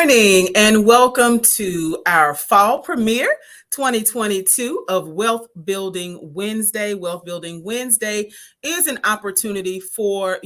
morning and welcome to our fall premiere 2022 of Wealth Building Wednesday. Wealth Building Wednesday is an opportunity for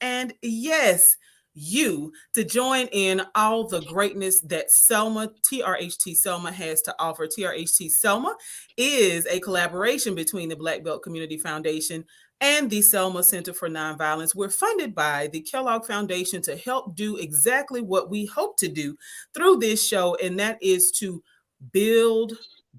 and yes, you to join in all the greatness that TRHT Selma has to offer. TRHT Selma is a collaboration between the Black Belt Community Foundation and the Selma Center for Nonviolence. We're funded by the Kellogg Foundation to help do exactly what we hope to do through this show, and that is to build,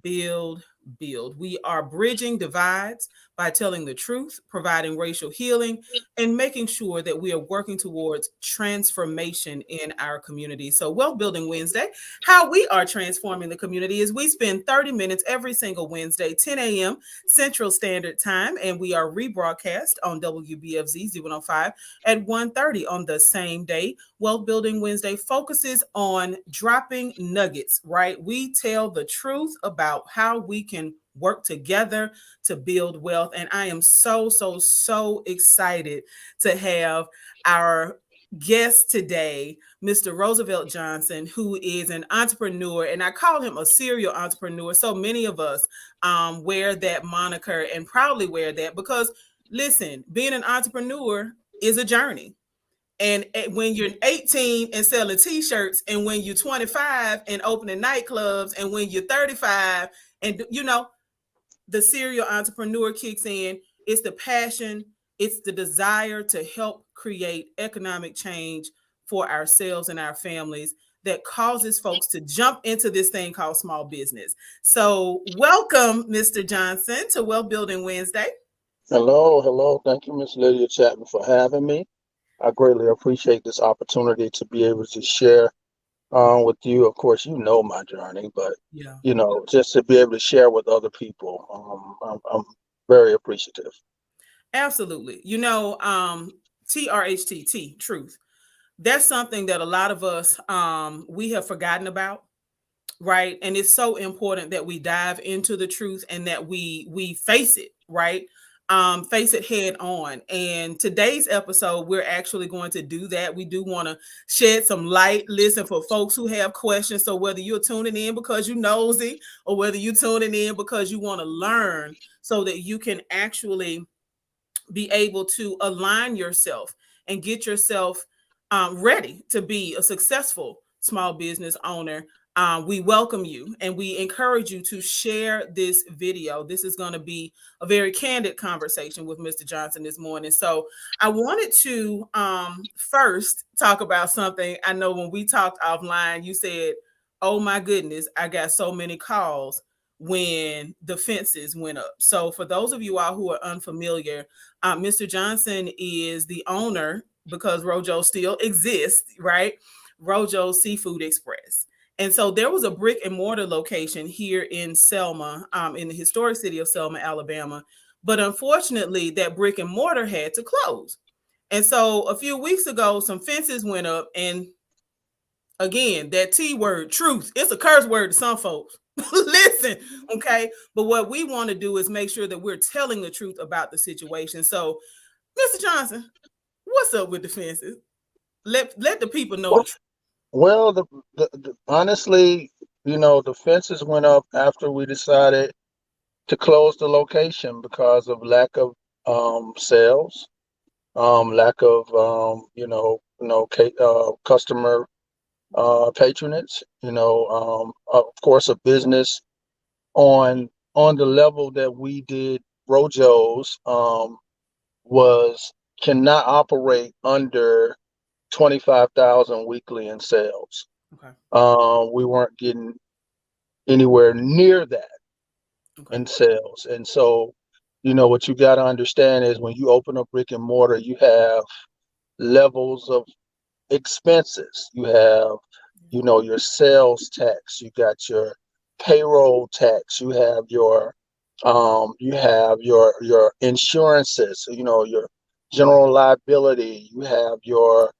build, build. We are bridging divides by telling the truth, providing racial healing, and making sure that we are working towards transformation in our community. So, Wealth Building Wednesday, how we are transforming the community is we spend 30 minutes every single Wednesday, 10 a.m. Central Standard Time, and we are rebroadcast on WBFZ 105 at 1:30 on the same day. Wealth Building Wednesday focuses on dropping nuggets, right? We tell the truth about how we can work together to build wealth. And I am so excited to have our guest today, Mr. Roosevelt Johnson, who is an entrepreneur, and I call him a serial entrepreneur. So many of us wear that moniker and proudly wear that because, listen, being an entrepreneur is a journey. And when you're 18 and selling t-shirts, and when you're 25 and opening nightclubs, and when you're 35 and, the serial entrepreneur kicks in, it's the passion, it's the desire to help create economic change for ourselves and our families that causes folks to jump into this thing called small business. So welcome, Mr. Johnson, to Wealth Building Wednesday. Hello. Thank you, Ms. Lydia Chapman, for having me. I greatly appreciate this opportunity to be able to share with you. Of course, you know my journey, but just to be able to share with other people, I'm very appreciative. Absolutely. TRHTT, truth. That's something that a lot of us we have forgotten about, right? And it's so important that we dive into the truth and that we face it, right? Face it head on. And today's episode, we're actually going to do that. We do want to shed some light, listen, for folks who have questions. So whether you're tuning in because you're nosy or whether you're tuning in because you want to learn so that you can actually be able to align yourself and get yourself ready to be a successful small business owner. We welcome you and we encourage you to share this video. This is going to be a very candid conversation with Mr. Johnson this morning. So I wanted to first talk about something. I know when we talked offline, you said, oh my goodness, I got so many calls when the fences went up. So for those of you all who are unfamiliar, Mr. Johnson is the owner, because Rojo still exists, right? Rojo Seafood Express. And so there was a brick and mortar location here in Selma, in the historic city of Selma, Alabama. But unfortunately, that brick and mortar had to close. And so a few weeks ago, some fences went up. And again, that T word, truth, it's a curse word to some folks. Listen, okay? But what we want to do is make sure that we're telling the truth about the situation. So, Mr. Johnson, what's up with the fences? Let the people know the truth. Well, honestly, the fences went up after we decided to close the location because of lack of sales, lack of customer patronage. Of course, a business on the level that we did Rojo's cannot operate under 25,000 weekly in sales. Okay. We weren't getting anywhere near that in sales. And so, what you got to understand is when you open a brick and mortar, you have levels of expenses. You have, your sales tax, you got your payroll tax, you have your insurances, your general liability, you have your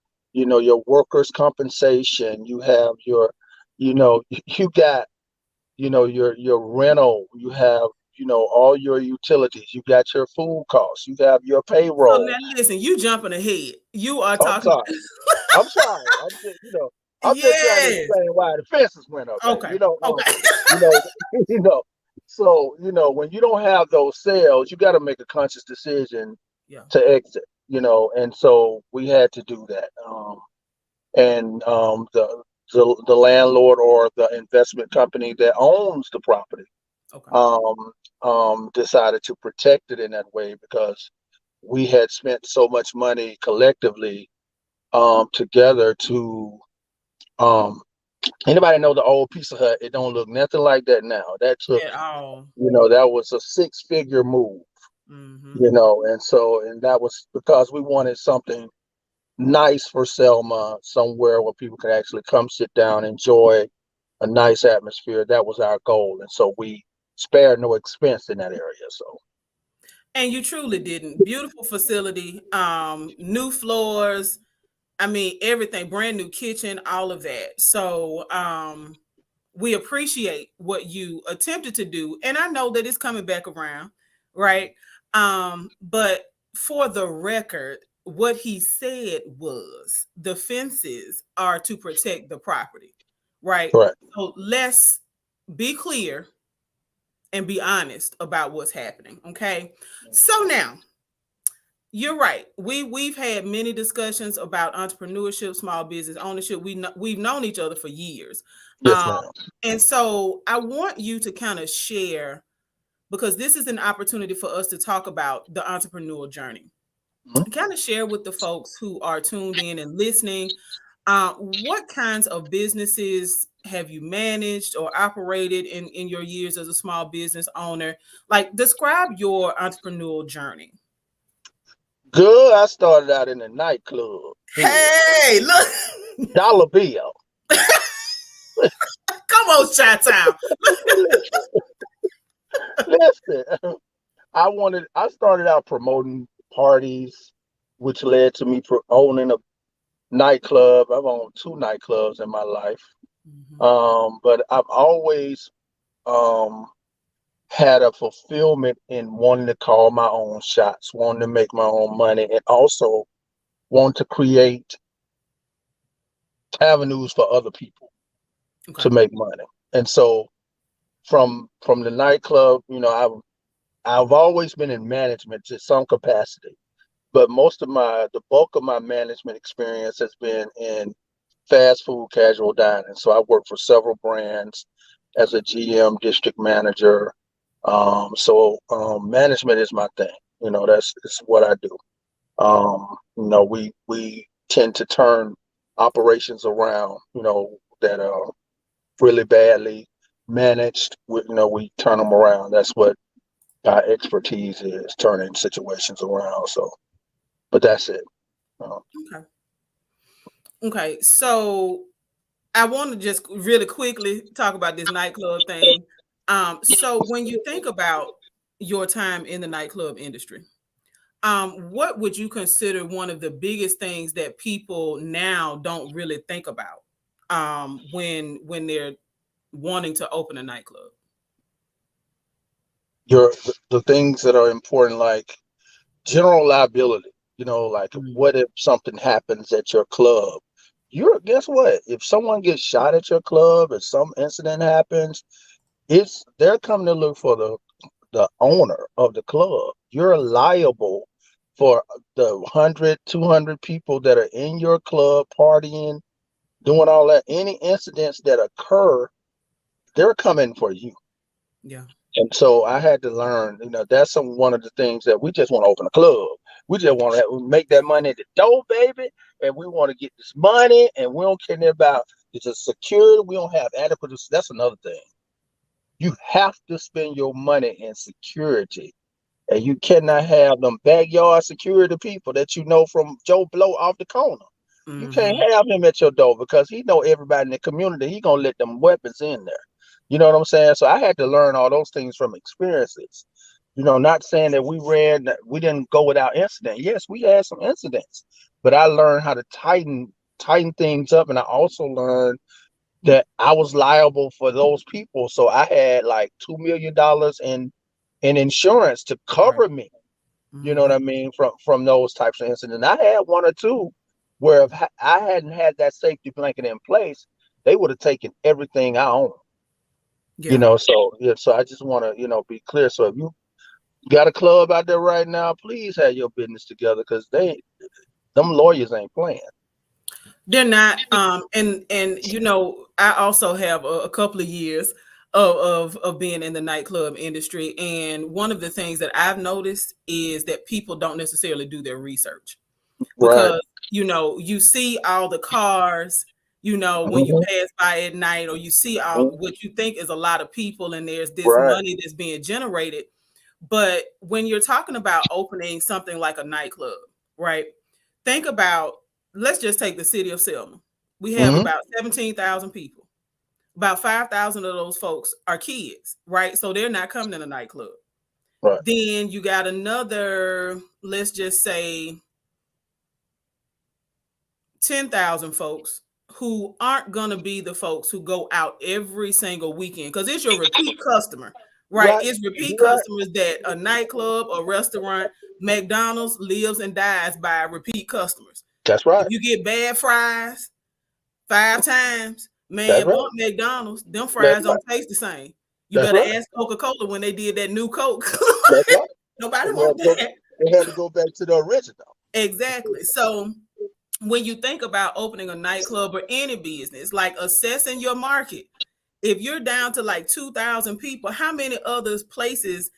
workers' compensation, you have your, you got, your rental, you have, all your utilities, you got your food costs, you have your payroll. So now listen, you jumping ahead. You are I'm talking. sorry. I'm sorry. I'm just trying to Yes. explain why the fences went up, baby. Okay. Okay. You know, you know. So when you don't have those sales, you got to make a conscious decision Yeah. to exit. And so we had to do that. And the landlord or the investment company that owns the property Okay. decided to protect it in that way because we had spent so much money collectively together to um, anybody know the old Pizza Hut? It don't look nothing like that now. That took, At all. that was a six-figure move, Mm-hmm. and that was because we wanted something nice for Selma, somewhere where people could actually come sit down, enjoy a nice atmosphere. That was our goal. And so we spared no expense in that area. So And you truly didn't. Beautiful facility, new floors. I mean, everything, brand new kitchen, all of that. So we appreciate what you attempted to do. And I know that it's coming back around, right? But for the record, what he said was the fences are to protect the property, right? correct. So let's be clear and be honest about what's happening. Okay. So now you're right. We've had many discussions about entrepreneurship, small business ownership. We've known each other for years, Yes, um, ma'am. and so I want you to kind of share, because this is an opportunity for us to talk about the entrepreneurial journey. Mhm. Kind of share with the folks who are tuned in and listening. What kinds of businesses have you managed or operated in your years as a small business owner? Like, describe your entrepreneurial journey. Good. I started out in a nightclub. Hell, Hey, look. dollar bill. Come on, Chi Town. Listen, I started out promoting parties, which led to me owning a nightclub. I've owned two nightclubs in my life. Mhm. But I've always um, had a fulfillment in wanting to call my own shots, wanting to make my own money, and also want to create avenues for other people Okay. to make money. And so from the nightclub, I've always been in management to some capacity, but the bulk of my management experience has been in fast food casual dining. So I worked for several brands as a GM, district manager. Management is my thing. That's what I do. We tend to turn operations around, that are really badly managed. We turn them around. That's what our expertise is, turning situations around. So, but that's it. Uh, Okay. Okay. So I want to just really quickly talk about this nightclub thing. So when you think about your time in the nightclub industry, what would you consider one of the biggest things that people now don't really think about when they're wanting to open a nightclub? the things that are important, like general liability. Like Mm. what if something happens at your club? Guess what? If someone gets shot at your club, if some incident happens, they're coming to look for the owner of the club. You're liable for the 100, 200 people that are in your club partying, doing all that. Any incidents that occur, they're coming for you. Yeah. And so I had to learn, that's one of the things that we just want to open a club. We just want to make that money at the door, baby. And we want to get this money, and we don't care about the security. We don't have adequate. That's another thing. You have to spend your money in security. And you cannot have them backyard security people that from Joe Blow off the corner. You can't Hmm. have him at your door because he know everybody in the community. He gonna let them weapons in there. You know what I'm saying? So I had to learn all those things from experiences. Not saying that we didn't go without incident. Yes, we had some incidents, but I learned how to tighten things up, and I also learned that I was liable for those people. So I had like $2 million in insurance to Right. cover me. You know what Hmm. I mean? From those types of incidents. I had one or two, Where if I hadn't had that safety blanket in place, they would have taken everything I own. Yeah. So yeah, so I just want to, be clear. So if you got a club out there right now, please have your business together because them lawyers ain't playing. They're not. And I also have a couple of years of being in the nightclub industry. And one of the things that I've noticed is that people don't necessarily do their research Right. because, you see all the cars, when you Mhm. pass by at night, or you see all Mhm. what you think is a lot of people, and there's this Right. money that's being generated. But when you're talking about opening something like a nightclub, right? Think about, let's just take the city of Selma. We have Hmm. about 17,000 people. About 5,000 of those folks are kids, right? So they're not coming in a nightclub. Right. Then you got another, let's just say 10,000 folks who aren't going to be the folks who go out every single weekend because it's your repeat customer, right? Right. It's repeat You're right. customers that a nightclub, a restaurant, McDonald's lives and dies by repeat customers. That's If right. you get bad fries 5 times, That's man, right. bump McDonald's, them That's fries right. don't taste the same. You That's better right. ask Coca-Cola when they did that new Coke. That's right. Nobody They had want to go, that. they had to go back to the original. Exactly. So when you think about opening a nightclub or any business, like assessing your market, if you're down to like 2,000 people, how many other places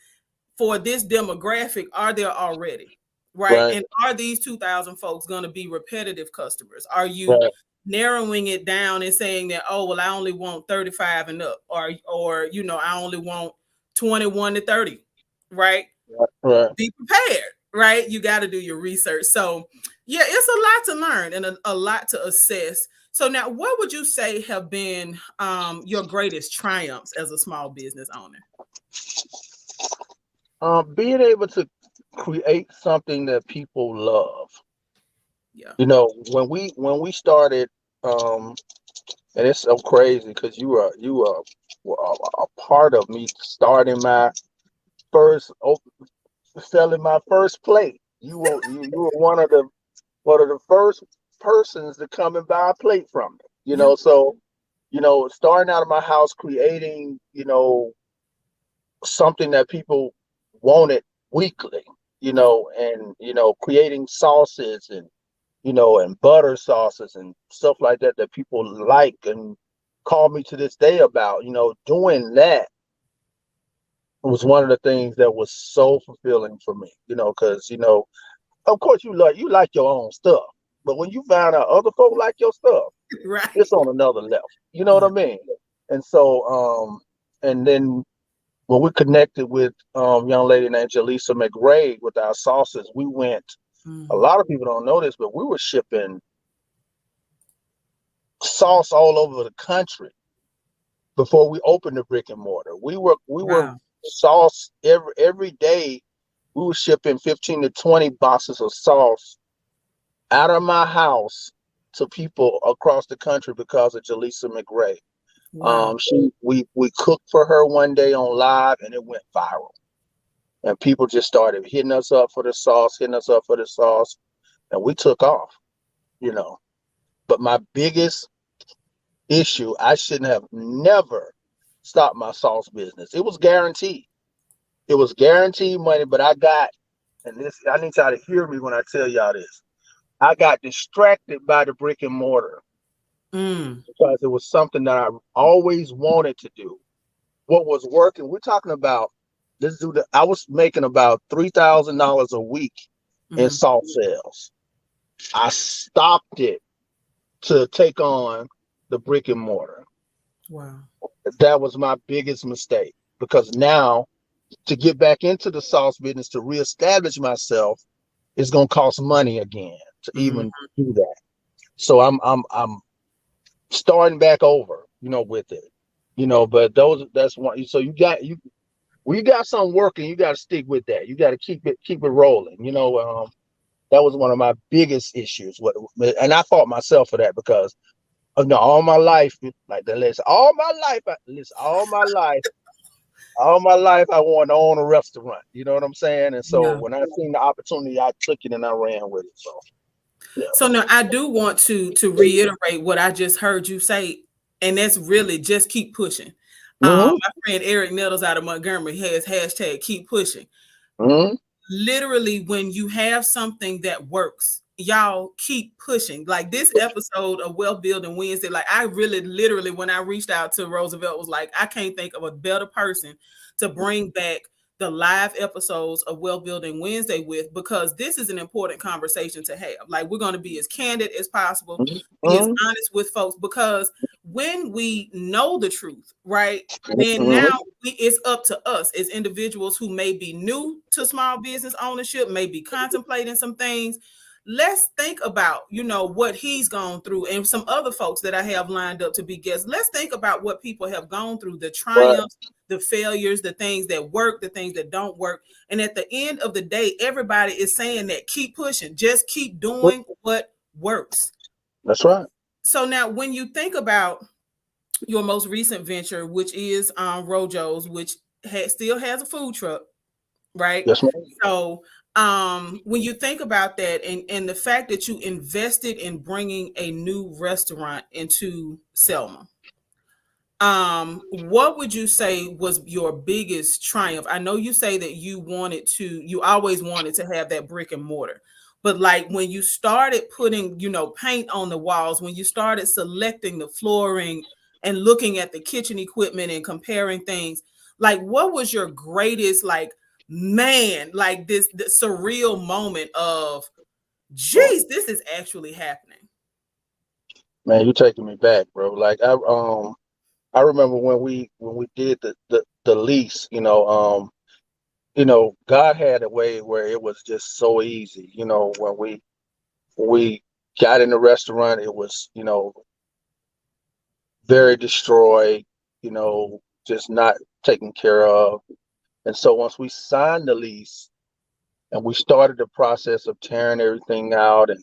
for this demographic are there already? Right. Right. And are these 2,000 folks going to be repetitive customers? Are you Right. narrowing it down and saying that, oh, well, I only want 35 and up, or I only want 21 to 30, right? Right. Right. Be prepared, right? You got to do your research. So, yeah, it's a lot to learn and a lot to assess. So, now what would you say have been your greatest triumphs as a small business owner? Being able to create something that people love. Yeah. When we started, um, and it's so crazy because were a part of me starting my first selling my first plate. You were one of the first persons to come and buy a plate from me. Yeah. So starting out of my house, creating something that people wanted weekly. And creating sauces and butter sauces and stuff like that that people like and call me to this day about. Doing that was one of the things that was so fulfilling for me. Because of course you like your own stuff, but when you find out other folk like your stuff, Right. it's on another level. You know what Yeah. I mean? And so, and then when we connected with young lady named Jaleesa McRae with our sauces, we went. A Mhm. lot of people don't know this, but we were shipping sauce all over the country before we opened the brick and mortar. We were Wow. sauce every day. We were shipping 15 to 20 boxes of sauce out of my house to people across the country because of Jaleesa McRae. Wow. We cooked for her one day on live and it went viral. And people just started hitting us up for the sauce, hitting us up for the sauce, and we took off, you know. But my biggest issue, I shouldn't have never stopped my sauce business. It was guaranteed. It was guaranteed money, but and this, I need y'all to hear me when I tell y'all this. I got distracted by the brick and mortar Mm. because it was something that I always wanted to do. What was working, we're talking about this dude. I was making about $3,000 a week in Mhm. salt sales. I stopped it to take on the brick and mortar. Wow. That was my biggest mistake because now to get back into the sauce business to reestablish myself is going to cost money again to Mhm. even do that. So I'm starting back over, with it, but that's one. So when you got something working, you got to stick with that. You got to keep it rolling. That was one of my biggest issues. And I fought myself for that because all my life, like the list, all my life, I wanted to own a restaurant. You know what I'm saying? And so Yeah. when I seen the opportunity, I took it and I ran with it. So Yeah. So now I do want to reiterate what I just heard you say, and that's really just keep pushing. Hmm. My friend Eric Nettles out of Montgomery has hashtag keep pushing. Hmm. Literally, when you have something that works, y'all keep pushing. Like this episode of Wealth Building Wednesday, like I really literally when I reached out to Roosevelt was like, I can't think of a better person to bring back the live episodes of Wealth Building Wednesday with, because this is an important conversation to have. Like we're going to be as candid as possible, be as Hmm. honest with folks, because when we know the truth, right, then Hmm. now it's up to us as individuals who may be new to small business ownership, may be contemplating some things. Let's think about, what he's gone through and some other folks that I have lined up to be guests. Let's think about what people have gone through, the Right. triumphs, the failures, the things that work, the things that don't work. And at the end of the day, everybody is saying that keep pushing, just keep doing what works. That's right. So now when you think about your most recent venture, which is Rojo's, which still has a food truck, right? Yes, ma'am. So when you think about that, and the fact that you invested in bringing a new restaurant into Selma, what would you say was your biggest triumph? I know you say that you always wanted to have that brick and mortar, but like when you started putting, paint on the walls, when you started selecting the flooring and looking at the kitchen equipment and comparing things, like what was your greatest, like, man, like this surreal moment of, geez, this is actually happening. Man, you taking me back, bro. Like I remember when we did the lease, God had a way where it was just so easy. When we got in the restaurant, it was, very destroyed, just not taken care of. And so once we signed the lease and we started the process of tearing everything out and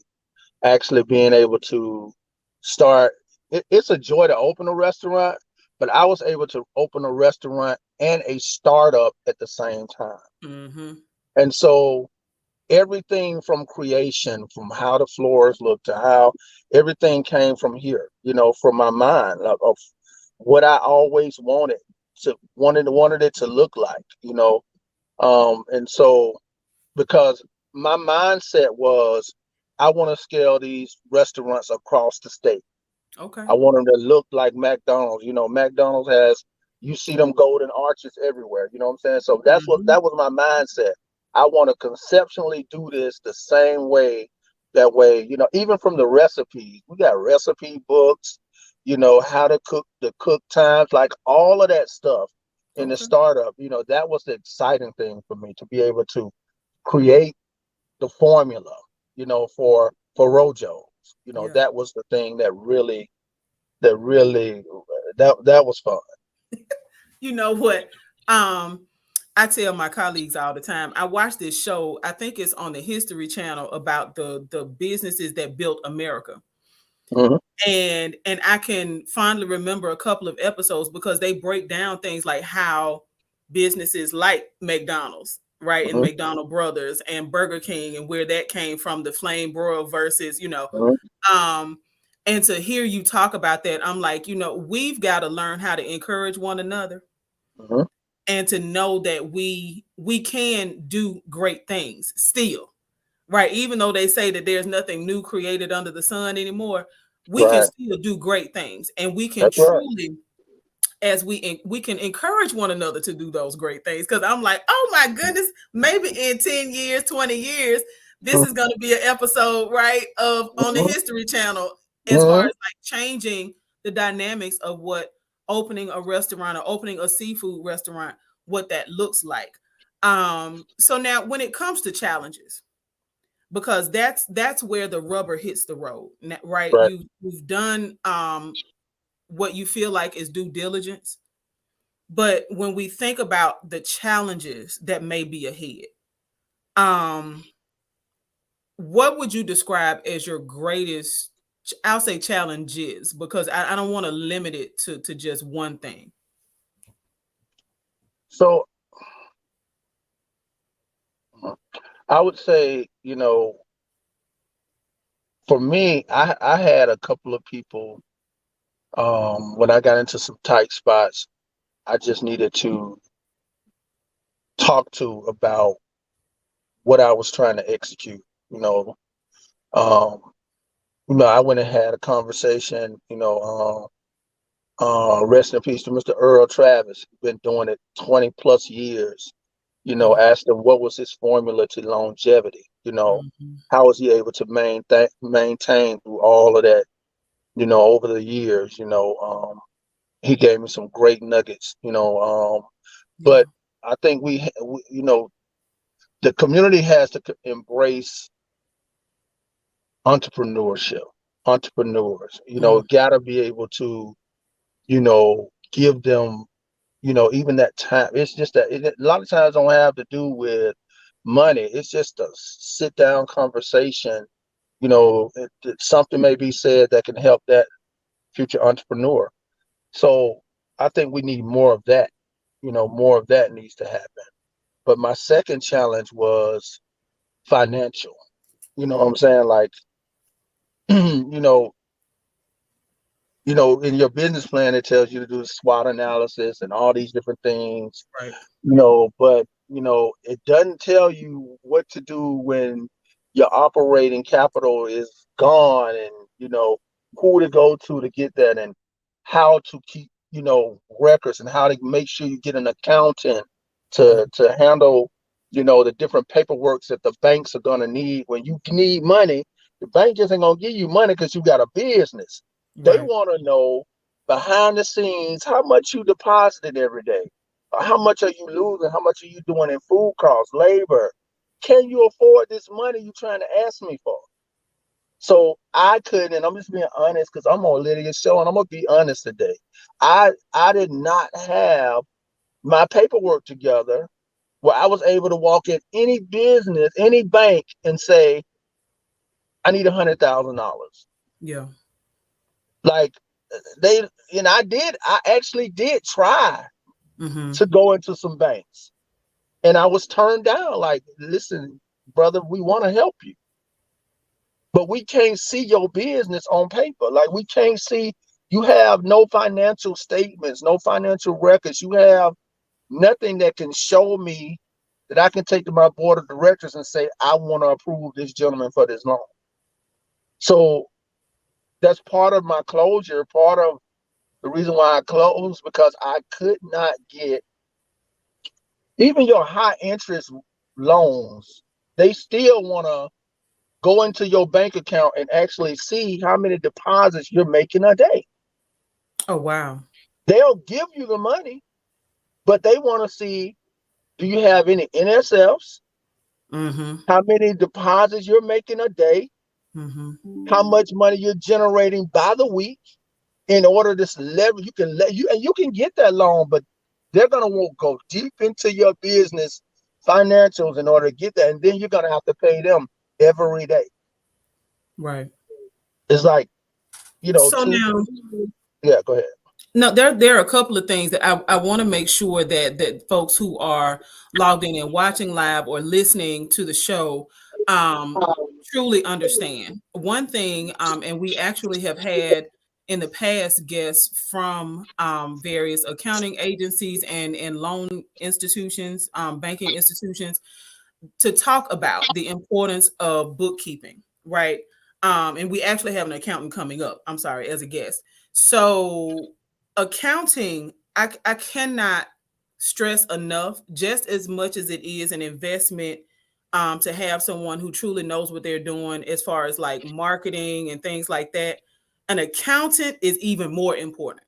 actually being able to start, it's a joy to open a restaurant, but I was able to open a restaurant and a startup at the same time. Mm-hmm. And so everything from creation, from how the floors look to how everything came from here, from my mind of what I always wanted it to look like, and so because my mindset was I want to scale these restaurants across the state. Okay. I want them to look like McDonald's. McDonald's has, you see them golden arches everywhere. You know what I'm saying? So Mm-hmm. that was my mindset. I want to conceptually do this the same way. That way, even from the recipes, we got recipe books, how to cook, the cook times, like all of that stuff in the Okay. startup. That was the exciting thing for me to be able to create the formula, for Rojo. Yeah. That was the thing that really that was fun. You know what? Um, I tell my colleagues all the time. I watch this show. I think it's on the History Channel about the businesses that built America. Hmm. And I can fondly remember a couple of episodes because they break down things like how businesses like McDonald's, right, and Hmm. McDonald Brothers and Burger King and where that came from, the flame broil versus, Hmm. um, and to hear you talk about that, I'm like, we've got to learn how to encourage one another Hmm. and to know that we can do great things still, right? Even though they say that there's nothing new created under the sun anymore, we can Right. still do great things, and we can That's right. truly, as we can encourage one another to do those great things. Because I'm like, oh my goodness, maybe in 10 years, 20 years, this is going to be an episode, right, of on the Hmm. History Channel, as far Hmm. as like changing the dynamics of what opening a restaurant or opening a seafood restaurant, what that looks like. So now when it comes to challenges, because that's where the rubber hits the road, right? Right. You've done what you feel like is due diligence, but when we think about the challenges that may be ahead, um what would you describe as your greatest, I'll say, challenges, because I don't want to limit it to just one thing. So I would say, for me, I had a couple of people when I got into some tight spots, I just needed to talk to about what I was trying to execute. You know, um, I went and had a conversation. Rest in peace to Mr. Earl Travis. Been doing it 20 plus years. Asked him what was his formula to longevity. Mhm. How was he able to maintain through all of that? Over the years. He gave me some great nuggets. Yeah. But I think the community has to embrace entrepreneurship, entrepreneurs. Mm. Gotta be able to, give them, even that time. It's just that a lot of times don't have to do with money. It's just a sit down conversation. Something may be said that can help that future entrepreneur. So I think we need more of that. More of that needs to happen. But my second challenge was financial. You know what I'm saying? Like, you know, in your business plan, it tells you to do the SWOT analysis and all these different things, Right. but it doesn't tell you what to do when your operating capital is gone, and who to go to get that, and how to keep records, and how to make sure you get an accountant Mm. to handle the different paperworks that the banks are going to need when you need money. The bank just ain't going to give you money because you got a business. They Right. want to know behind the scenes how much you deposited every day. How much are you losing? How much are you doing in food costs, labor? Can you afford this money you're trying to ask me for? So I couldn't, and I'm just being honest because I'm on Lydia's show, and I'm gonna be honest today. I did not have my paperwork together where I was able to walk in any business, any bank, and say, I need $100,000. Yeah. Like they, I actually did try Mm-hmm. to go into some banks, and I was turned down. Like, listen, brother, we want to help you, but we can't see your business on paper. Like, we can't see, you have no financial statements, no financial records. You have nothing that can show me that I can take to my board of directors and say, I want to approve this gentleman for this loan. So that's part of my closure. Part of the reason why I closed, because I could not get even your high interest loans. They still want to go into your bank account and actually see how many deposits you're making a day. Oh, wow. They'll give you the money, but they want to see, do you have any NSFs? Mm-hmm. How many deposits you're making a day? Mm-hmm. How much money you're generating by the week? In order to leverage, you can get that loan, but they're gonna want to go deep into your business financials in order to get that, and then you're gonna have to pay them every day. Right. It's like, So two. now, Yeah, go ahead. no, there are a couple of things that I want to make sure that folks who are logged in and watching live or listening to the show um, truly understand. One thing, and we actually have had in the past guests from various accounting agencies and loan institutions, banking institutions, to talk about the importance of bookkeeping, right? And we actually have an accountant coming up, I'm sorry, as a guest. So, accounting, I cannot stress enough, just as much as it is an investment to have someone who truly knows what they're doing as far as like marketing and things like that. An accountant is even more important.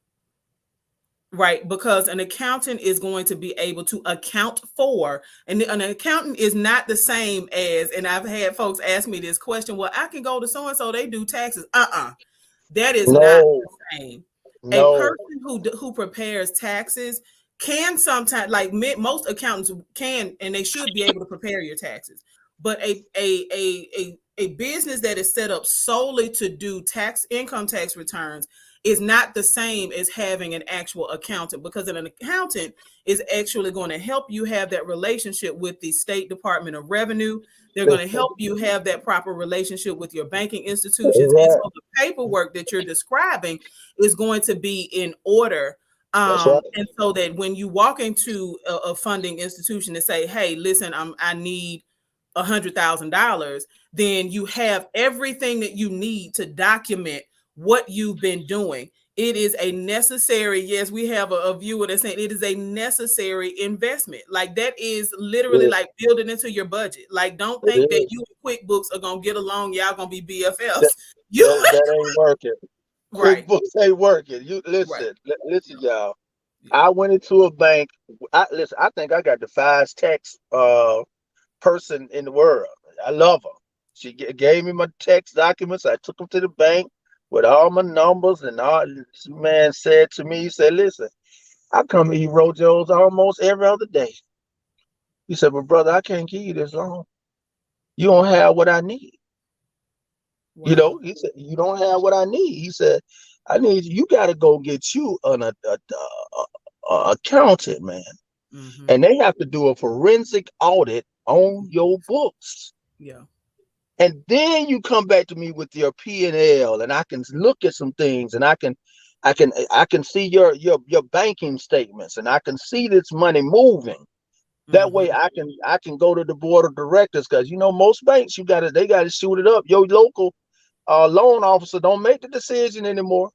Right, because an accountant is going to be able to account for, and an accountant is not the same as, and I've had folks ask me this question, well, I can go to so and so, they do taxes. That is not No, the same. A no, person who prepares taxes can sometimes, like most accountants can, and they should be able to prepare your taxes. But a business that is set up solely to do income tax returns is not the same as having an actual accountant, because an accountant is actually going to help you have that relationship with the State Department of Revenue. They're going to help you have that proper relationship with your banking institutions. And Right. so the paperwork that you're describing is going to be in order. That's right. And so that when you walk into a funding institution and say, hey, listen, I need $100,000, then you have everything that you need to document what you've been doing. It is a necessary, yes, we have a viewer that's saying it is a necessary investment. Like that is literally Yeah, like building into your budget. Like don't it think that is. you and QuickBooks are gonna get along, y'all gonna be That BFFs. You that ain't working. right, QuickBooks ain't working. You right. listen, Yeah, y'all. yeah. I went into a bank. Listen. I think I got the fast tax person in the world. I love her. She gave me my tax documents. I took them to the bank with all my numbers and all. This man said to me, he said, "Listen, I come to eat Rojo's almost every other day." He said, "But brother, I can't give you this long. You don't have what I need." Wow. He said, "You don't have what I need." He said, "I need you. Got to go get you a accountant, man, Mm-hmm. and they have to do a forensic audit on your books." Yeah. And then you come back to me with your P&L, and I can look at some things, and I can see your banking statements, and I can see this money moving. That way, Mm-hmm. I can go to the board of directors, because most banks they gotta shoot it up. Your local loan officer don't make the decision anymore.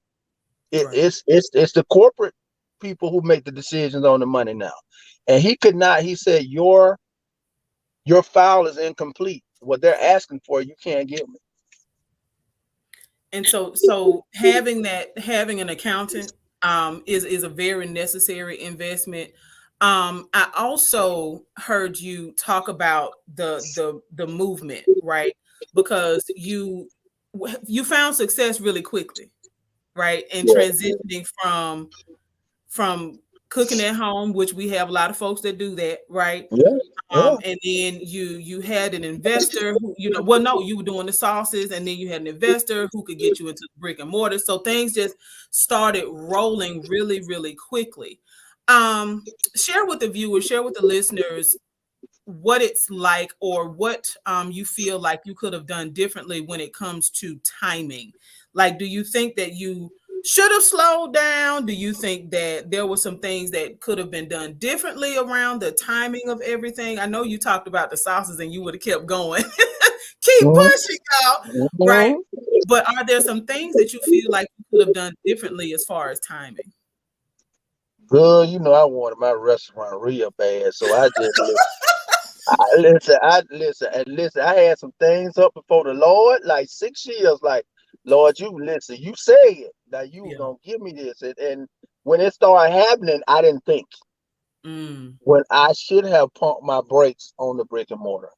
It, Right. it's the corporate people who make the decisions on the money now. And he could not. He said your file is incomplete. What they're asking for, you can't give me. And so having an accountant is a very necessary investment. I also heard you talk about the movement, right? Because you found success really quickly, right? And Yeah, transitioning from cooking at home, which we have a lot of folks that do that, right? yeah, yeah. And then you had an investor who, well, no, you were doing the sauces, and then you had an investor who could get you into brick and mortar. So things just started rolling really, really quickly. Share with the viewers, share with the listeners what it's like, or what you feel like you could have done differently when it comes to timing. Like, do you think that you should have slowed down? Do you think that there were some things that could have been done differently around the timing of everything? I know you talked about the sauces and you would have kept going. Keep Mhm, pushing, y'all, right? mhm. But are there some things that you feel like you could have done differently as far as timing? Girl, I wanted my restaurant real bad, so I just listen. I had some things up before the Lord, like 6 years. Like, Lord, you listen. You say it. Now you were Yeah. gonna give me this, and when it started happening, I didn't think. Mm, When I should have pumped my brakes on the brick and mortar,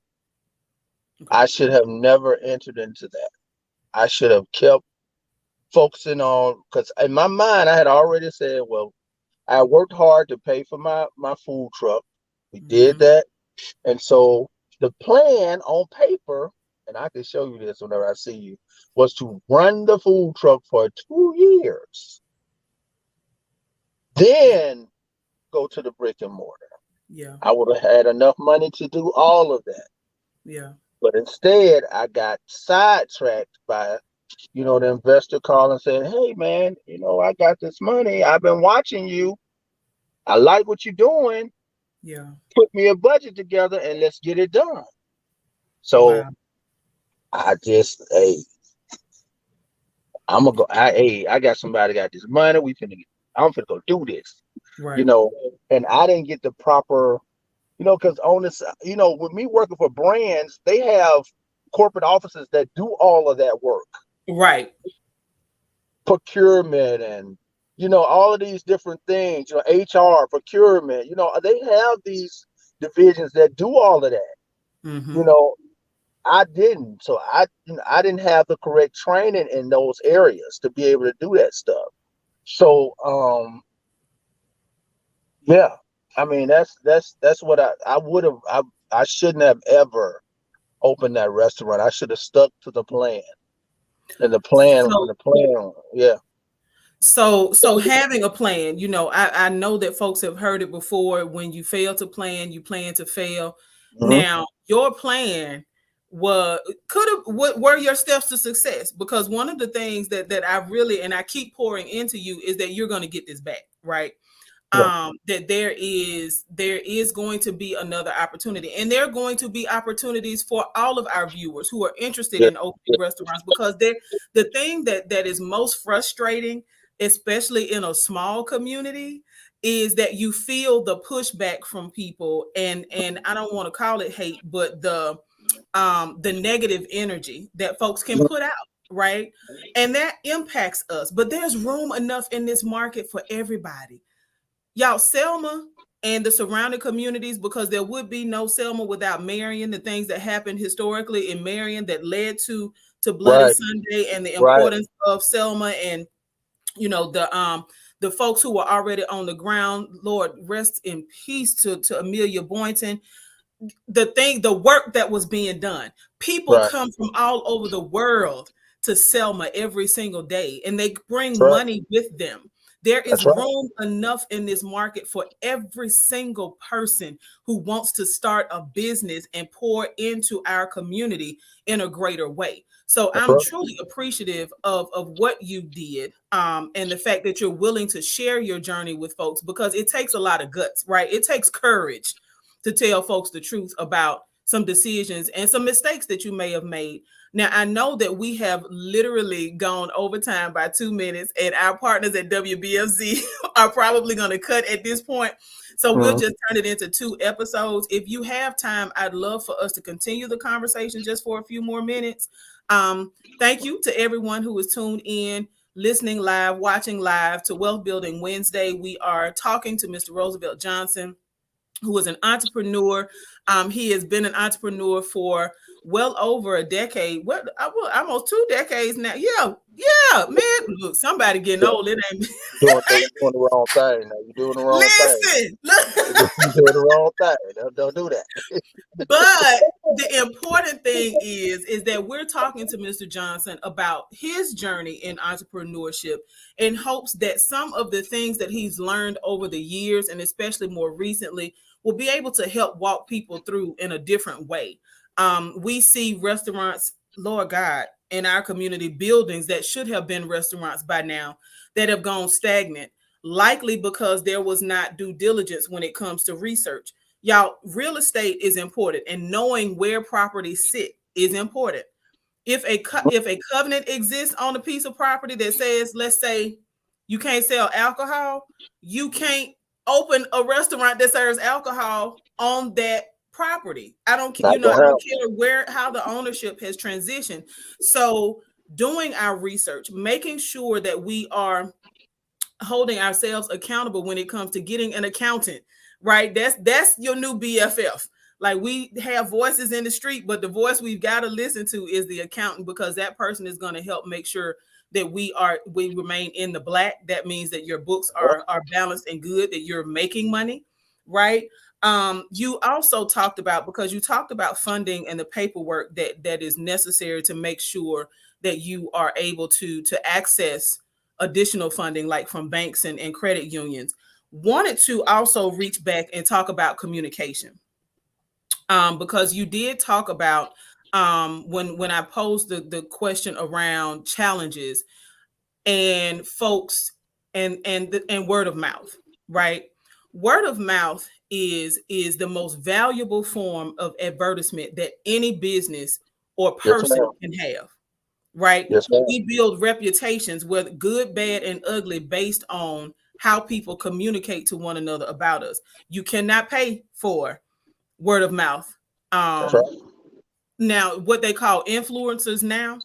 okay. I should have never entered into that. I should have kept focusing on, because in my mind I had already said, well, I worked hard to pay for my food truck. We did Mm-hmm. that. And so the plan on paper, and I can show you this whenever I see you, was to run the food truck for 2 years, Yeah. then go to the brick and mortar. Yeah. I would have had enough money to do all of that. Yeah. But instead, I got sidetracked by, the investor call and said, "Hey, man, I got this money. I've been watching you. I like what you're doing. Yeah. Put me a budget together and let's get it done." So Wow. hey, I'm gonna go. I got somebody got this money. I'm finna go do this, you Right. know. And I didn't get the proper, because on this, with me working for brands, they have corporate offices that do all of that work, Right. procurement, and all of these different things. HR, procurement. They have these divisions that do all of that. You Mm-hmm. know, I didn't. So I didn't have the correct training in those areas to be able to do that stuff. So yeah, I mean that's what I would have I shouldn't have ever opened that restaurant. I should have stuck to the plan. And the plan, So yeah. So having a plan, I know that folks have heard it before. When you fail to plan, you plan to fail. Mm-hmm. Now, your plan was could have what were your steps to success? Because one of the things that I really and I keep pouring into you is that you're going to get this back, right? Right. That there is going to be another opportunity, and there are going to be opportunities for all of our viewers who are interested Yeah. in opening restaurants, because the thing that is most frustrating, especially in a small community, is that you feel the pushback from people, and I don't want to call it hate, but the negative energy that folks can Mhm. put out, right? And that impacts us. But there's room enough in this market for everybody. Y'all, Selma and the surrounding communities, because there would be no Selma without Marion, the things that happened historically in Marion that led to Bloody Right. Sunday, and the Right. importance of Selma, and the folks who were already on the ground. Lord, rest in peace to Amelia Boynton. The work that was being done. People Right. come from all over the world to Selma every single day, and they That's bring right. money with them. There is That's right. room enough in this market for every single person who wants to start a business and pour into our community in a greater way. So That's I'm right. truly appreciative of what you did, and the fact that you're willing to share your journey with folks, because it takes a lot of guts, right? It takes courage to tell folks the truth about some decisions and some mistakes that you may have made. Now, I know that we have literally gone overtime by 2 minutes, and our partners at WBFZ are probably going to cut at this point. So we'll Mm-hmm. just turn it into 2 episodes. If you have time, I'd love for us to continue the conversation just for a few more minutes. Thank you to everyone who is tuned in, listening live, watching live to Wealth Building Wednesday. We are talking to Mr. Roosevelt Johnson, who is an entrepreneur. He has been an entrepreneur for well over a decade. What almost 2 decades now. Yeah, yeah, man. Look, somebody getting old. It ain't. Doing the wrong thing. Now you're doing the wrong thing. Listen, look. You're doing the wrong thing. Don't do that. But the important thing is that we're talking to Mr. Johnson about his journey in entrepreneurship, in hopes that some of the things that he's learned over the years, and especially more recently, will be able to help walk people through in a different way. We see restaurants, Lord God, in our community, buildings that should have been restaurants by now, that have gone stagnant, likely because there was not due diligence when it comes to research. Y'all, real estate is important, and knowing where properties sit is important. If a covenant exists on a piece of property that says, let's say, you can't sell alcohol, you can't open a restaurant that serves alcohol on that property. I don't Not I gonna don't happen. care how the ownership has transitioned. So doing our research, making sure that we are holding ourselves accountable when it comes to getting an accountant, right? That's your new BFF. Like, we have voices in the street, but the voice we've got to listen to is the accountant, because that person is going to help make sure that we remain in the black. That means that your books are balanced and good, that you're making money, right? You also talked about, because you talked about funding and the paperwork that is necessary to make sure that you are able to access additional funding, like from banks and credit unions. Wanted to also reach back and talk about communication, because you did talk about, when I posed the question around challenges and folks, and word of mouth, right? Word of mouth is the most valuable form of advertisement that any business or Yes, person ma'am. can have, right? Yes, ma'am. We build reputations, whether good, bad, and ugly, based on how people communicate to one another about us. You cannot pay for word of mouth. That's right. Um, Now, what they call influencers now,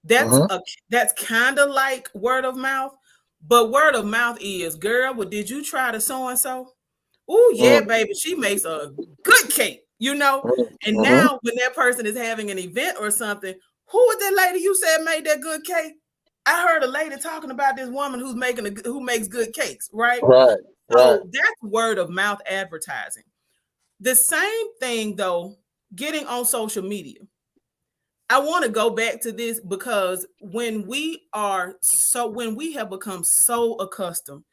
that's Mm-hmm. a that's kind of like word of mouth, but word of mouth is, girl, well, did you try the so and so? Oh yeah, Mm-hmm. baby, she makes a good cake, you know. And Mm-hmm. now when that person is having an event or something, who was that lady you said made that good cake? I heard a lady talking about this woman who makes good cakes, right? Right. Right. So that's word of mouth advertising. The same thing though, getting on social media. I want to go back to this because when we have become so accustomed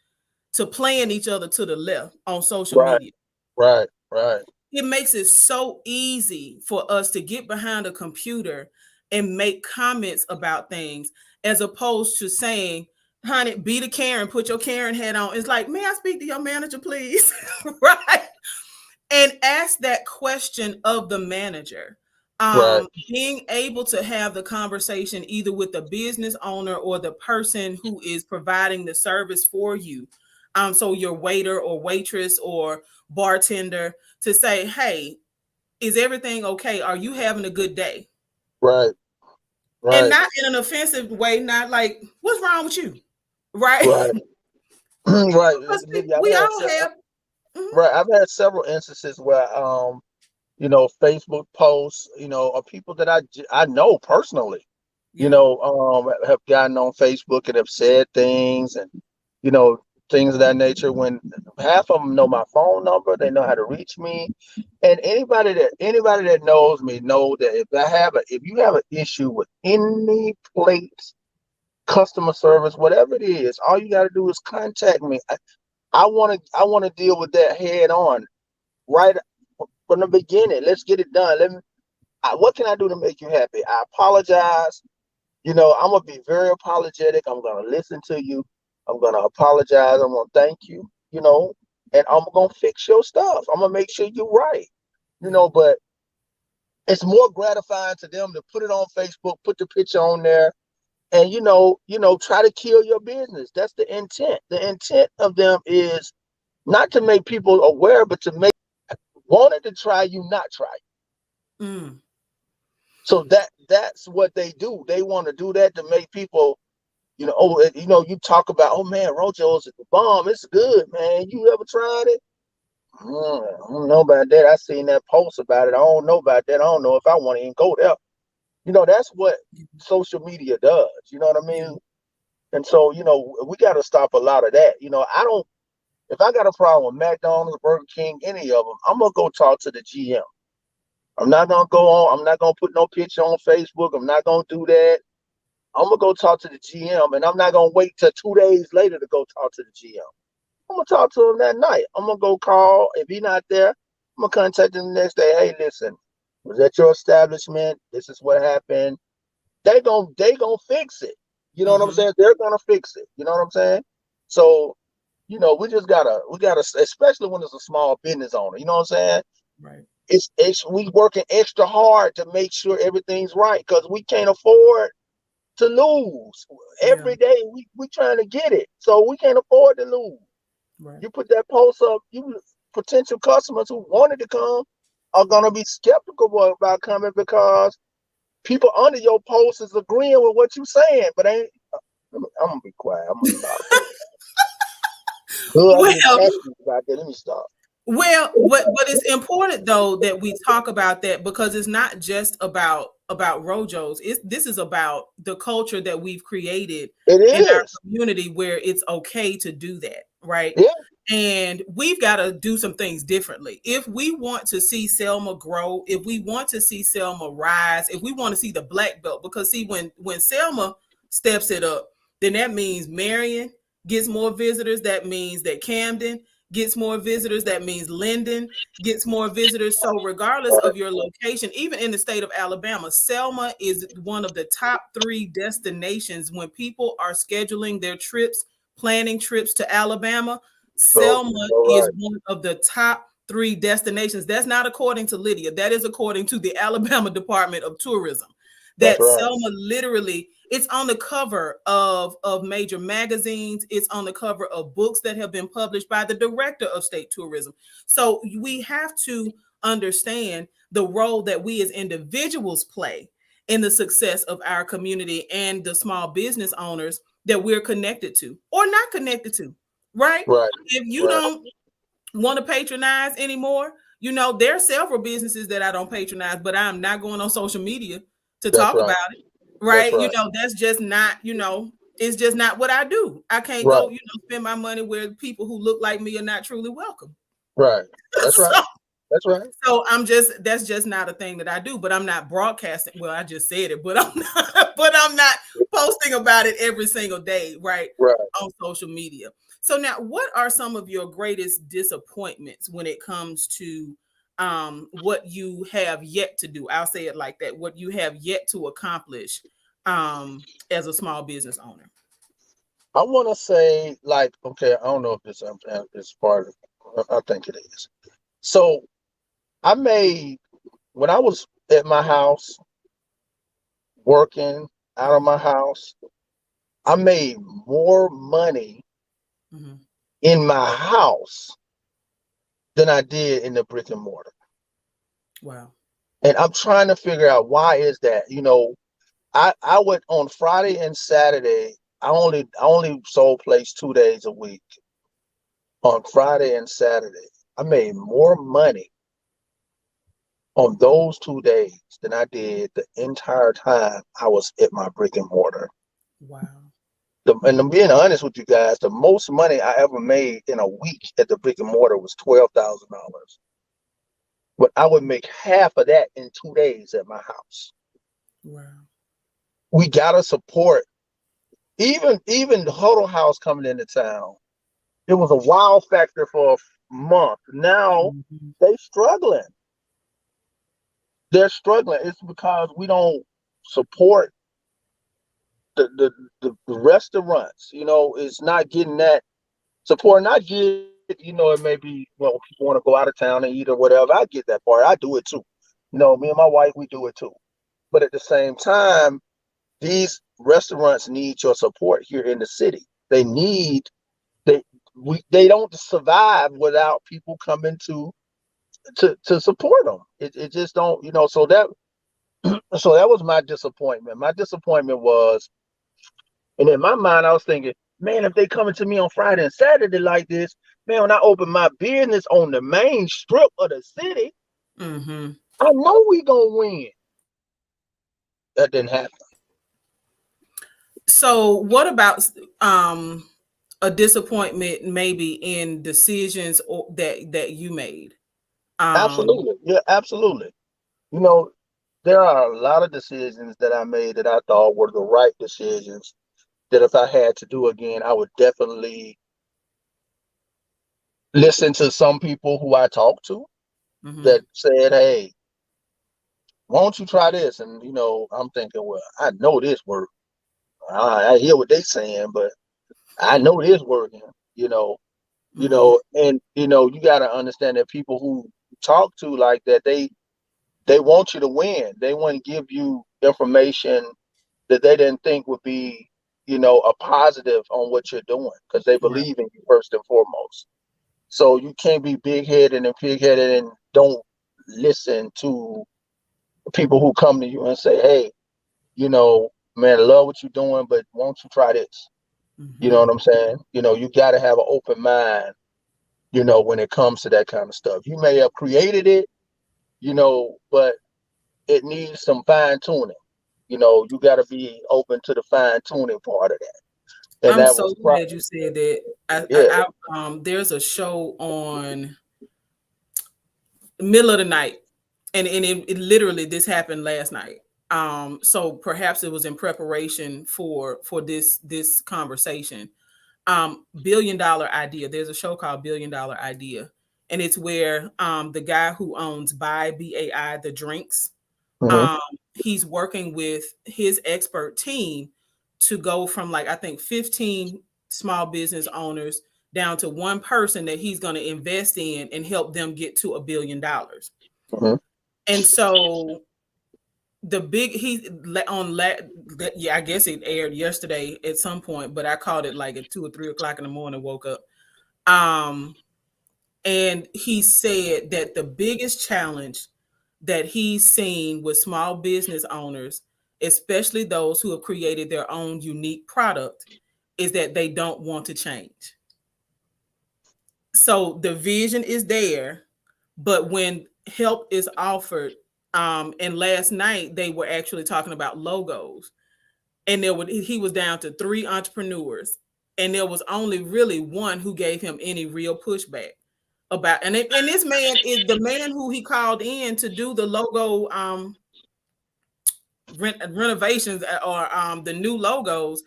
to playing each other to the left on social Right, media, right, right, it makes it so easy for us to get behind a computer and make comments about things as opposed to saying, honey, be the Karen, put your Karen hat on. It's like, may I speak to your manager, please? Right. And ask that question of the manager. right, Being able to have the conversation either with the business owner or the person who is providing the service for you. So your waiter or waitress or bartender to say, hey, is everything okay? Are you having a good day? right, And right, not in an offensive way, not like, what's wrong with you? Right? right, right. Because Lydia, we all have. Mhm. right. I've had several instances where, Facebook posts, of people that I know personally, Yeah. have gotten on Facebook and have said things and, you know, things of that nature. When half of them know my phone number, they know how to reach me. And anybody that knows me know that if you have an issue with any place, customer service, whatever it is, all you got to do is contact me. I want to deal with that head on, right from the beginning. Let's get it done. What can I do to make you happy? I apologize. I'm gonna be very apologetic. I'm gonna listen to you. I'm gonna apologize. I'm gonna thank you. And I'm gonna fix your stuff. I'm gonna make sure you're right. Yeah. But it's more gratifying to them to put it on Facebook, put the picture on there, and try to kill your business. That's the intent. The intent of them is not to make people aware, but to make wanted to try you, not try. Mm. So that's what they do. They want to do that to make people, you talk about, oh man, Rojo's at the bomb. It's good, man. You ever tried it? I don't know about that. I seen that post about it. I don't know about that. I don't know if I want to even go there. That's what social media does. You know what I Yeah. mean? And so, we got to stop a lot of that. I don't, if I got a problem with McDonald's, Burger King, any of them, I'm going to go talk to the GM. I'm not going to go on. I'm not going to put no picture on Facebook. I'm not going to do that. I'm going to go talk to the GM, and I'm not going to wait till 2 days later to go talk to the GM. I'm going to talk to him that night. I'm going to go call. If he's not there, I'm going to contact him the next day. Hey, listen, was that your establishment? This is what happened. They gonna fix it. You know what I'm Mm-hmm. saying? They're gonna fix it. You know what I'm saying? So, we gotta, especially when it's a small business owner. You know what I'm saying? Right. It's we working extra hard to make sure everything's right because we can't afford to lose. Yeah. Every day we trying to get it, so we can't afford to lose. Right. You put that post up, you potential customers who wanted to come are gonna be skeptical about coming because people under your post is agreeing with what you're saying, but ain't. I'm gonna be quiet. I'm gonna stop. I'm getting Well, passionate about that. Let me stop. but it's important though that we talk about that because it's not just about Rojos. This is about the culture that we've created It in our is. community where it's okay to do that, right? Yeah. And we've got to do some things differently. If we want to see Selma grow, if we want to see Selma rise, if we want to see the black belt, because see, when Selma steps it up, then that means Marion gets more visitors. That means that Camden gets more visitors. That means Linden gets more visitors. So regardless Right. of your location, even in the state of Alabama, Selma is one of the top 3 destinations when people are scheduling their trips, planning trips to Alabama. So, Selma so is right. one of the top 3 destinations. That's not according to Lydia. That is according to the Alabama Department of Tourism. That's That right. Selma literally, it's on the cover of major magazines. It's on the cover of books that have been published by the director of state tourism. So we have to understand the role that we as individuals play in the success of our community and the small business owners that we're connected to or not connected to, right? Right. If you Right. don't want to patronize anymore, there are several businesses that I don't patronize, but I'm not going on social media to That's talk right. about it, That's right? right. That's just not, it's just not what I do. I can't Right. go, spend my money where people who look like me are not truly welcome. Right. That's right. So That's right. So that's just not a thing that I do, but I'm not broadcasting. Well, I just said it, but I'm not posting about it every single day, right? Right. On social media. So now what are some of your greatest disappointments when it comes to what you have yet to do? I'll say it like that, what you have yet to accomplish as a small business owner. I want to say, like, okay, I don't know if this is part of it. I think it is. So I made, when I was at my house, working out of Mhm, my house, I made more money mhm. in my house than I did in the brick and mortar. Wow. And I'm trying to figure out why is that. I went on Friday and Saturday. I only sold plates 2 days a week. On Friday and Saturday, I made more money on those 2 days than I did the entire time I was at my brick and mortar. Wow. And I'm being honest with you guys, the most money I ever made in a week at the brick and mortar was $12,000. But I would make half of that in 2 days at my house. Wow. We gotta support, even the Huddle House coming into town. It was a wow factor for a month. Now Mhm. they struggling. They're struggling. It's because we don't support the the, the restaurants. It's not getting that support. And I get, it may be, people want to go out of town and eat or whatever. I get that part. I do it too. Me and my wife, we do it too. But at the same time, these restaurants need your support here in the city. They they don't survive without people coming to support them. It just don't, so that was my disappointment. My disappointment was, and in my mind, I was thinking, man, if they coming to me on Friday and Saturday like this, man, when I open my business on the main strip of the city, Mhm. I know we gonna win. That didn't happen. So, what about um, a disappointment maybe in decisions that you made? Um, Absolutely, yeah, absolutely. You know, there are a lot of decisions that I made that I thought were the right decisions. That if I had to do again, I would definitely listen to some people who I talked to mhm, that said, "Hey, why don't you try this?" And I'm thinking, well, I know this works. I hear what they saying, but I know this working. You know, mhm, and you got to understand that people who talk to like that, they want you to win. They want to give you information that they didn't think would be, a positive on what you're doing because they right, believe in you first and foremost. So you can't be big headed and pig headed and don't listen to people who come to you and say, "Hey, man, I love what you're doing, but won't you try this?" You know mhm. what I'm saying? You got to have an open mind, when it comes to that kind of stuff. You may have created it, but it needs some fine tuning. You got to be open to the fine tuning part of that. And I'm that so was probably, glad you said that. yeah. There's a show on middle of the night, and it literally this happened last night. So perhaps it was in preparation for this conversation. Billion Dollar Idea. There's a show called Billion Dollar Idea, and it's where the guy who owns BAI the drinks, Hmm. um, he's working with his expert team to go from like I think 15 small business owners down to one person that he's going to invest in and help them get to $1 billion. Hmm. And so the big he on yeah, I guess it aired yesterday at some point, but I called it like at 2 or 3 o'clock in the morning. Woke up, um, and he said that the biggest challenge that he's seen with small business owners, especially those who have created their own unique product, is that they don't want to change. So the vision is there, but when help is offered, and last night they were actually talking about logos, and he was down to 3 entrepreneurs, and there was only really one who gave him any real pushback about, and this man is the man who he called in to do the logo renovations or the new logos.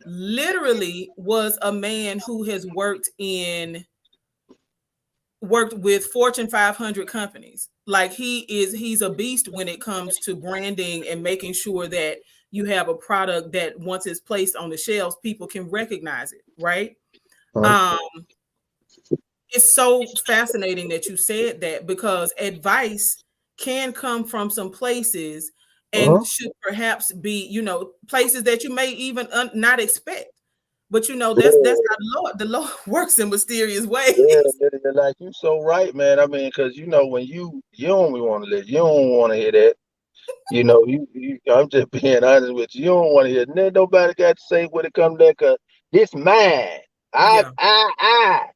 Literally was a man who has worked with Fortune 500 companies. Like he's a beast when it comes to branding and making sure that you have a product that once it's placed on the shelves, people can recognize it, right? Um, it's so fascinating that you said that because advice can come from some places and should perhaps be, places that you may even not expect. But that's how the Lord works in mysterious ways. Yeah, like you so right, man. I mean, because when you don't want to you don't want to hear that. I'm just being honest with you. You don't want to hear nothing nobody got to say when it comes to that. Cause this mine. Yeah, I.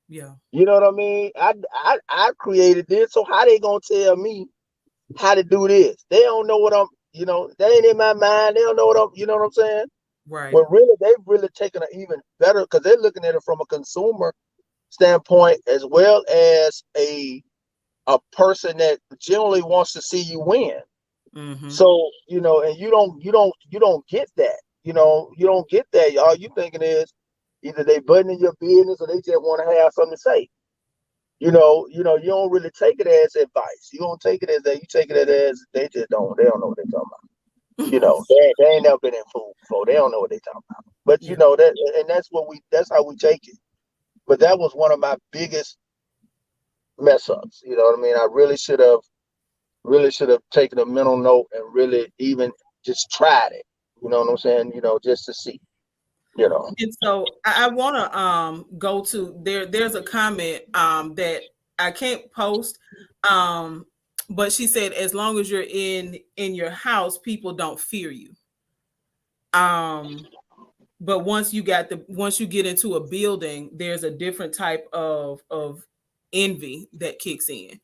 yeah, You know what I mean? I created this, so how they gonna tell me how to do this? They don't know what that ain't in my mind. They don't know you know what I'm saying? right. But really, they've really taken an even better because they're looking at it from a consumer standpoint as well as a person that generally wants to see you win. Mm-hmm. So, and you don't get that. You don't get that. All you thinking is either they buttoning your business or they just want to have something to say. You don't really take it as advice. You don't take it as that. You take it as they don't know what they're talking about. They ain't never been in food before. They don't know what they're talking about. But Yeah. and that's how we take it. But that was one of my biggest mess ups. You know what I mean? I really should have taken a mental note and really even just tried it. You know what I'm saying? Just to see. You know. And so I want to go to there's a comment that I can't post, um but she said as long as you're in your house, people don't fear you. Um but once you get into a building, there's a different type of envy that kicks in.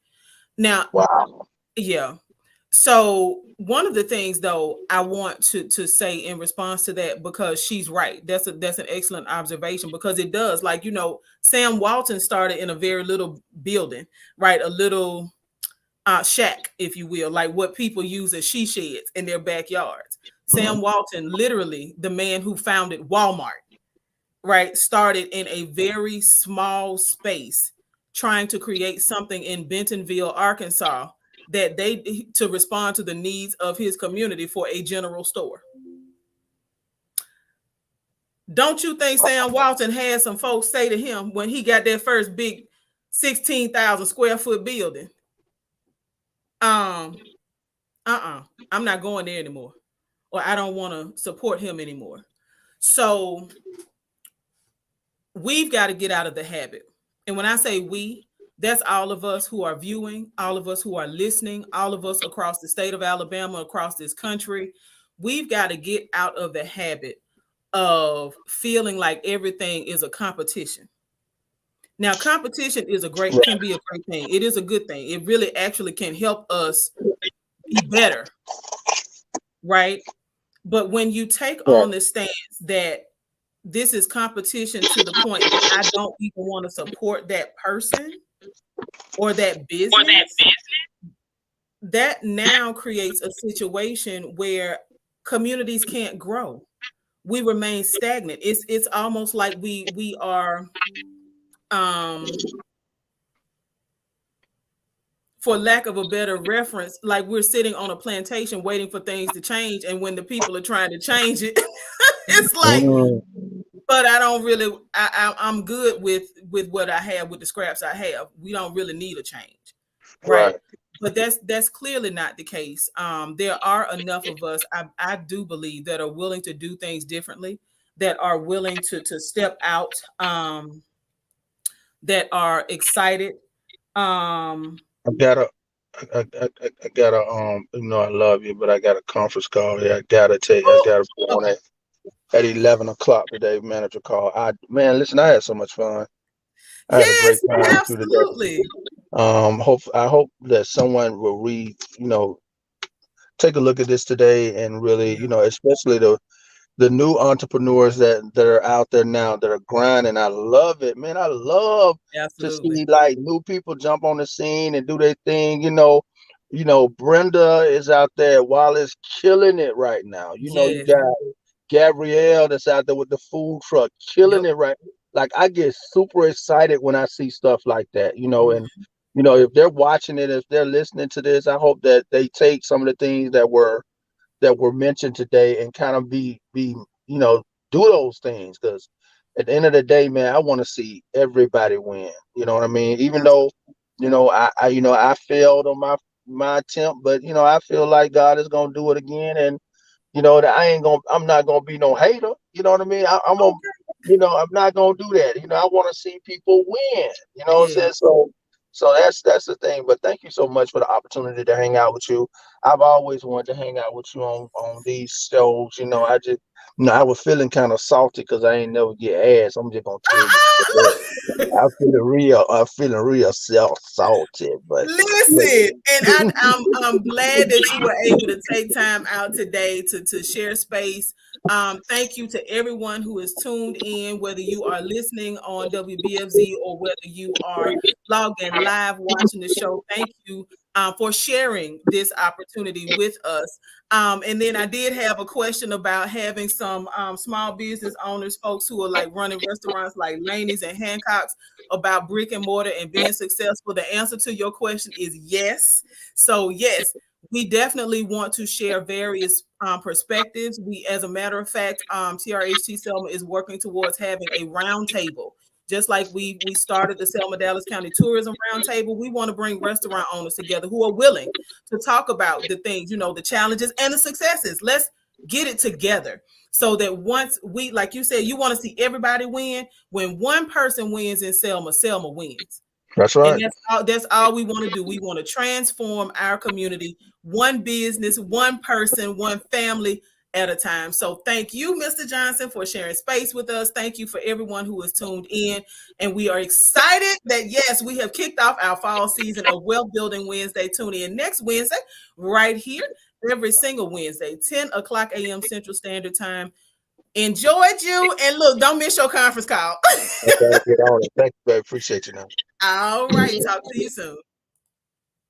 Now, Wow. yeah. So one of the things though I want to say in response to that, because she's right. That's an excellent observation because it does, like, Sam Walton started in a very little building, right? A little shack, if you will, like what people use as she sheds in their backyards. Sam Walton, literally the man who founded Walmart, right, started in a very small space trying to create something in Bentonville, Arkansas, that they to respond to the needs of his community for a general store. Don't you think Sam Walton had some folks say to him when he got that first big 16,000 square foot building, um, I'm not going there anymore, or I don't want to support him anymore. So we've got to get out of the habit. And when I say we, that's all of us who are viewing, all of us who are listening, all of us across the state of Alabama, across this country. We've got to get out of the habit of feeling like everything is a competition. Now, competition can be a great thing. It is a good thing. It really actually can help us be better, right? But when you take Right. on the stance that this is competition to the point that I don't even want to support that person or that business, that now creates a situation where communities can't grow. We remain stagnant. It's almost like we are um for lack of a better reference, like we're sitting on a plantation waiting for things to change, and when the people are trying to change it, it's like, Mm, but I don't really. I'm good with what I have, with the scraps I have. We don't really need a change, right? right. But that's clearly not the case. There are enough of us, I do believe, that are willing to do things differently, that are willing to step out, that are excited. Um, I gotta, I gotta, I love you, but I got a conference call here. I oh, gotta be on okay. it at 11 o'clock today. Manager call. Man, listen, I had so much fun. I had a great Yes, time with you today. absolutely. I hope that someone will take a look at this today and really, Yeah. especially the new entrepreneurs that are out there now that are grinding. I love it, man. I love to Absolutely. see like new people jump on the scene and do their thing. Brenda is out there. Wallace killing it right now. You Yes. got Gabrielle that's out there with the food truck, killing Yep. it right. Like I get super excited when I see stuff like that. Mhm. And if they're watching it, if they're listening to this, I hope that they take some of the things that were mentioned today and kind of be do those things, because at the end of the day, man, I want to see everybody win. You know what I mean? Even though I failed on my attempt, but I feel like God is gonna do it again, and that I'm not gonna be no hater. You know what I mean? I'm not gonna do that. I want to see people win. You know what I'm saying? Yes. So that's the thing. But thank you so much for the opportunity to hang out with you. I've always wanted to hang out with you on these shows. I just, I was feeling kind of salty because I ain't never get asked. I'm just gonna tell you straight up. I'm feeling real salty, but Listen, and I'm glad that you were able to take time out today to share space. Thank you to everyone who is tuned in, whether you are listening on WBFZ or whether you are logged in live watching the show. Thank you for sharing this opportunity with us. And then I did have a question about having some small business owners, folks who are like running restaurants like Laney's and Hancock's, about brick and mortar and being successful. The answer to your question is yes. So yes, we definitely want to share various perspectives. We, as a matter of fact, TRHT Selma is working towards having a roundtable. Just like we started the Selma Dallas County Tourism Roundtable, we want to bring restaurant owners together who are willing to talk about the things, the challenges and the successes. Let's get it together so that once we, like you said, you want to see everybody win. When one person wins in Selma, Selma wins. that's And right. that's all we want to do. We want to transform our community, one business, one person, one family at a time. So thank you, Mr. Johnson, for sharing space with us. Thank you for everyone who is tuned in. And we are excited that, yes, we have kicked off our fall season of Wealth Building Wednesday. Tune in next Wednesday, right here, every single Wednesday, 10 o'clock a.m. Central Standard Time. Enjoyed you. And look, don't miss your conference call. I gotta get on it. Thank you, babe. Appreciate you now. All right. Talk to you soon.